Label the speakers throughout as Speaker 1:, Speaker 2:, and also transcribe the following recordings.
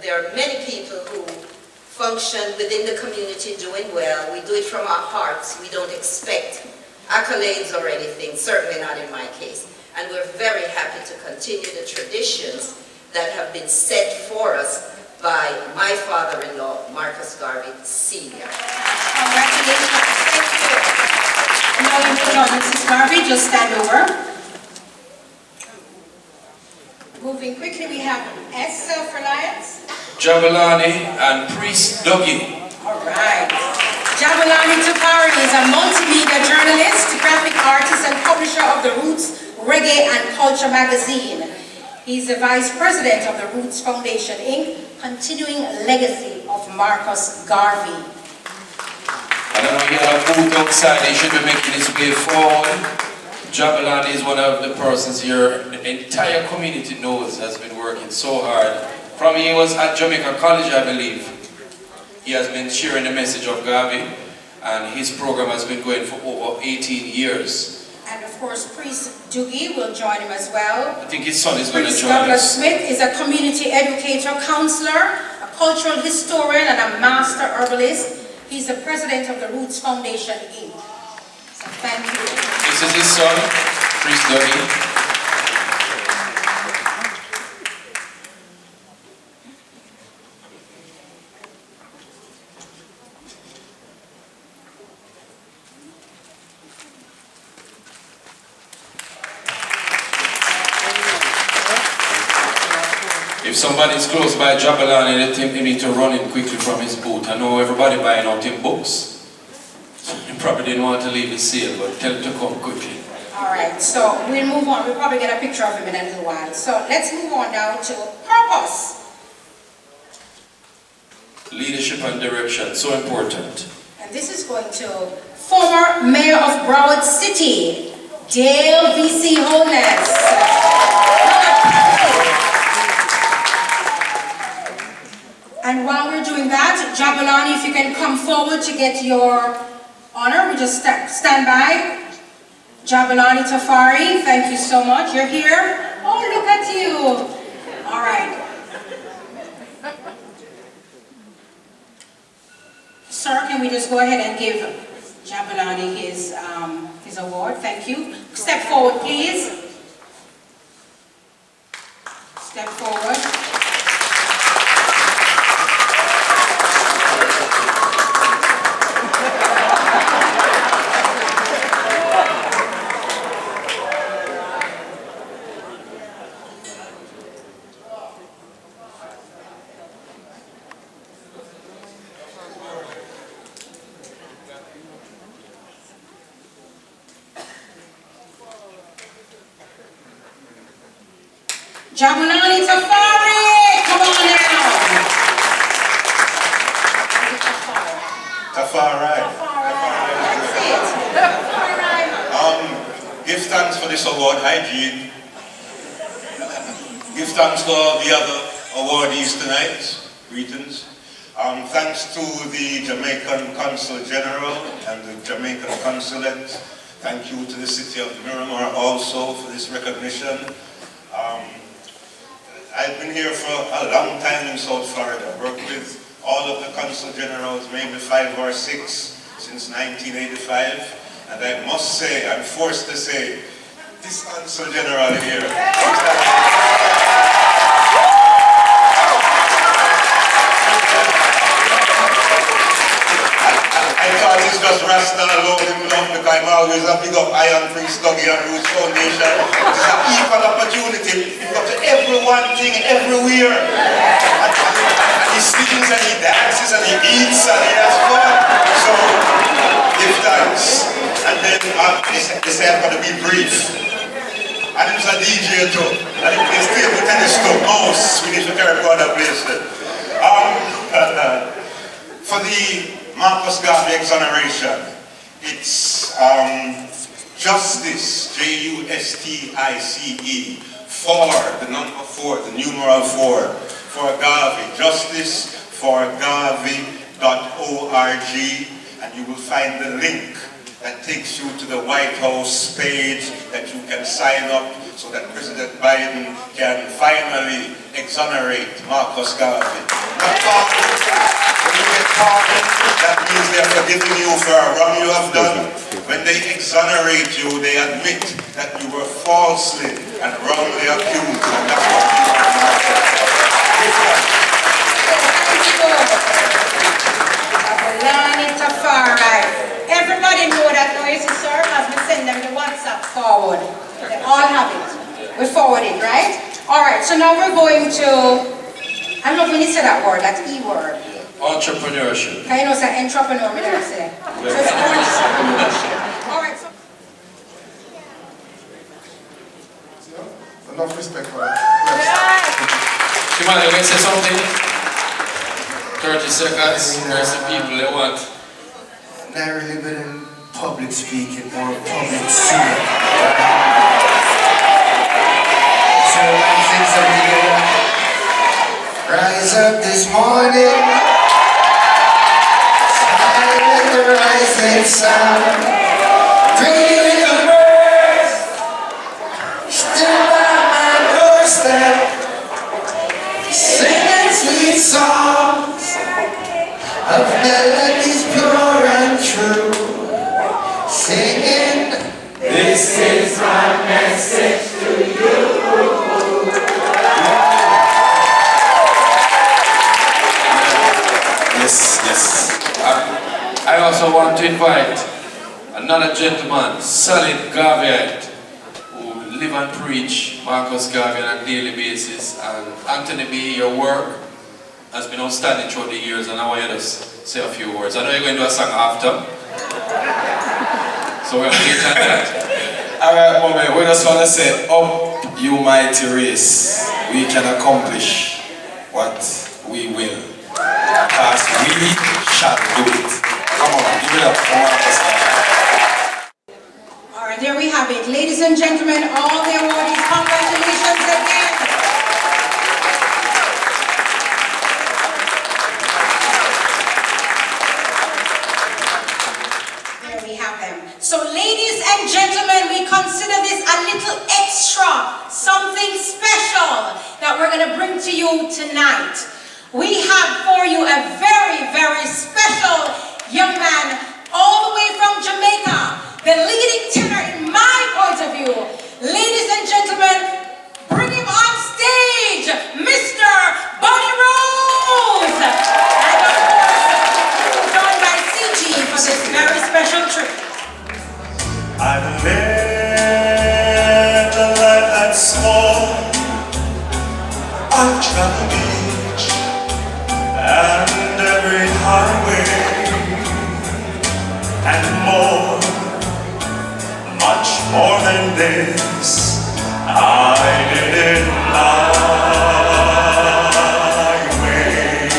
Speaker 1: there are many people who function within the community doing well. We do it from our hearts. We don't expect accolades or anything, certainly not in my case. And we're very happy to continue the traditions that have been set for us by my father-in-law, Marcus Garvey Sr.
Speaker 2: Congratulations. Thank you. And now you may join Mrs. Garvey, just stand over. Moving quickly, we have S. Self-Reliance.
Speaker 3: I-Jabulani and Priest Douggie.
Speaker 2: All right. I-Jabulani Tafari is a multimedia journalist, graphic artist, and publisher of the Roots Reggae and Culture magazine. He's the Vice President of the Roots Foundation, Inc., continuing legacy of Marcus Garvey.
Speaker 3: I don't know, you have moved outside, they should be making his way forward. I-Jabulani is one of the persons here the entire community knows has been working so hard. From he was at Jamaican College, I believe. He has been sharing the message of Garvey, and his program has been going for over 18 years.
Speaker 2: And of course, Priest Douggie will join him as well.
Speaker 3: I think his son is going to join
Speaker 2: Douglas
Speaker 3: us.
Speaker 2: Smith is a community educator, counselor, a cultural historian, and a master herbalist. He's the president of the Roots Foundation, Inc. So thank you.
Speaker 3: This is his son, Priest Douggie. If somebody's close by I-Jabulani, let him need to run in quickly from his booth. I know everybody buying out him books. He probably didn't want to leave his sale, but tell him to come quickly.
Speaker 2: All right, so we'll move on. We'll probably get a picture of him in a little while. So let's move on now to purpose.
Speaker 3: Leadership and direction, so important.
Speaker 2: And this is going to former Mayor of Broward City, Dale V.C. Holness. And while we're doing that, I-Jabulani, if you can come forward to get your honor, we just stand by. I-Jabulani Tafari, thank you so much. You're here. Oh, look at you. All right. Sir, can we just go ahead and give I-Jabulani his award? Thank you. Step forward, please. Step forward. I-Jabulani Tafari, come on now.
Speaker 4: Tafari.
Speaker 2: That's it. Tafari.
Speaker 4: Give thanks for this award, Hygiene. Give thanks to all the other awardees tonight. Greetings. Thanks to the Jamaican Consulate General and the Jamaican Consulate. Thank you to the City of Miramar also for this recognition. I've been here for a long time in South Florida. Worked with all of the Consul Generals, maybe 5 or 6, since 1985. And I must say, I'm forced to say, this Consul General here, I thought it's just Rasta alone in love because I'm always a big up Iron Priest Douggie and Roots Foundation. It's an equal opportunity. You've got to everyone thing everywhere. And he sings and he dances and he eats and he has fun. So give thanks. And then they say I'm going to be brief. And he was a DJ too. And he plays table tennis too. Mouse. We need to carry on that place then. For the Marcus Garvey exoneration, it's justice, Justice, for the number 4, the numeral 4, for Garvey, justice for Garvey.org, and you will find the link that takes you to the White House page that you can sign up so that President Biden can finally exonerate Marcus Garvey. Not pardon. When you get pardoned, that means they are forgiving you for a wrong you have done. When they exonerate you, they admit that you were falsely and wrongly accused, and that's what
Speaker 2: Jabulani Tafari. Everybody know that noisy sir, as we send them the WhatsApp forward. They all have it. We forward it, right? Alright, so now we're going to, I don't know if we need to say that word, that E word.
Speaker 3: Entrepreneurship.
Speaker 2: Can you know say entrepreneur, we never say. So it's entrepreneurship. Alright, so
Speaker 5: enough respect for that.
Speaker 3: Kymani, you can say something? 30 seconds. There's the people they want.
Speaker 5: Not really good in public speaking or public singing. So I'm saying something together. Rise up this morning, smile at the rising sun, dreaming of birds, still by my doorstep, singing sweet songs of melodies pure and true, singing, this is my message to you.
Speaker 3: Yes. I also want to invite another gentleman, solid Garveyite, who live and preach Marcus Garvey on a daily basis. And Anthony B, your work has been outstanding throughout the years, and I want you to say a few words. I know you're going to do a song after, so we're going to get on that.
Speaker 6: Alright, Mommy, we just want to say, up you mighty race, we can accomplish what we will, because we shall do it. Come on, give it up for Marcus Garvey.
Speaker 2: alright, there we have it. Ladies and gentlemen, all the awardees, congratulations again. There we have them. So ladies and gentlemen, we consider this a little extra, something special that we're going to bring to you tonight. We have for you a very, very special young man all the way from Jamaica, the leading tenor in my point of view. Ladies and gentlemen, bring him on stage, Mr. Bonnie Rose! And of course, joined by CG for this very special trip.
Speaker 7: I've lived a life that's small. I've traveled each and every highway and more, much more than this. I did it my way.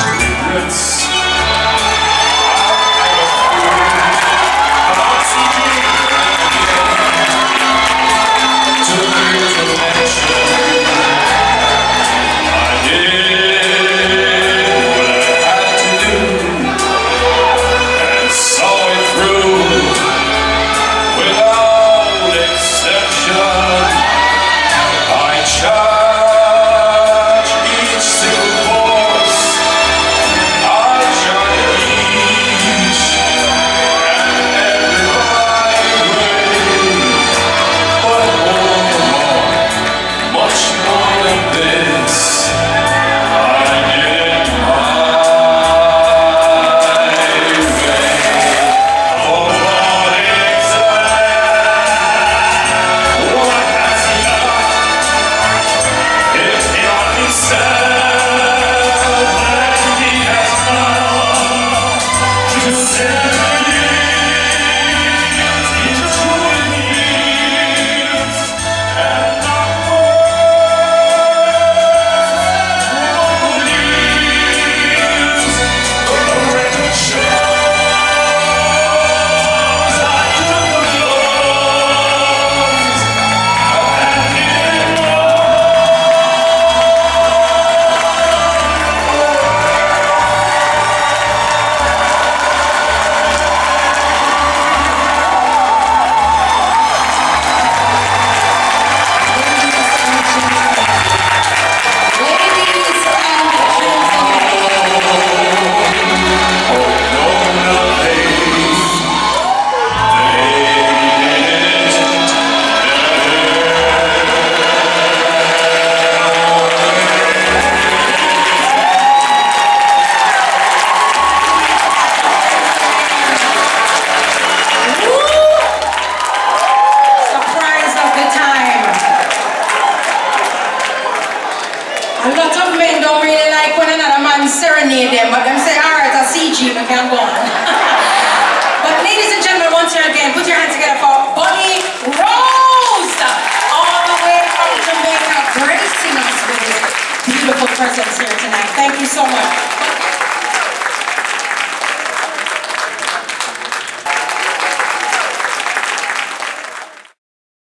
Speaker 7: Regrets with all
Speaker 2: serenade them, but them say, all right, I see you, I can go on.